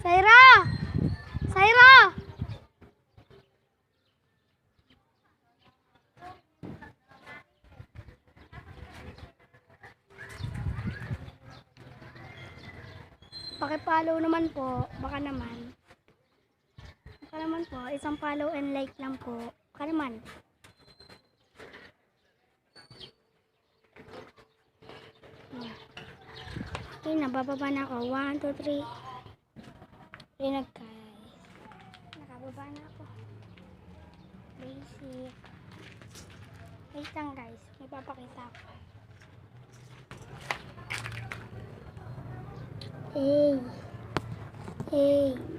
Saira! Saira! Paki-follow naman po. Baka naman. Baka naman po. Isang follow and like lang po. Baka naman. Okay, nabababa na ako. 1, 2, 3. Rinag guys. Nakababa na ako. Basic. Wait lang guys. May papakita ako. Hey. Hey.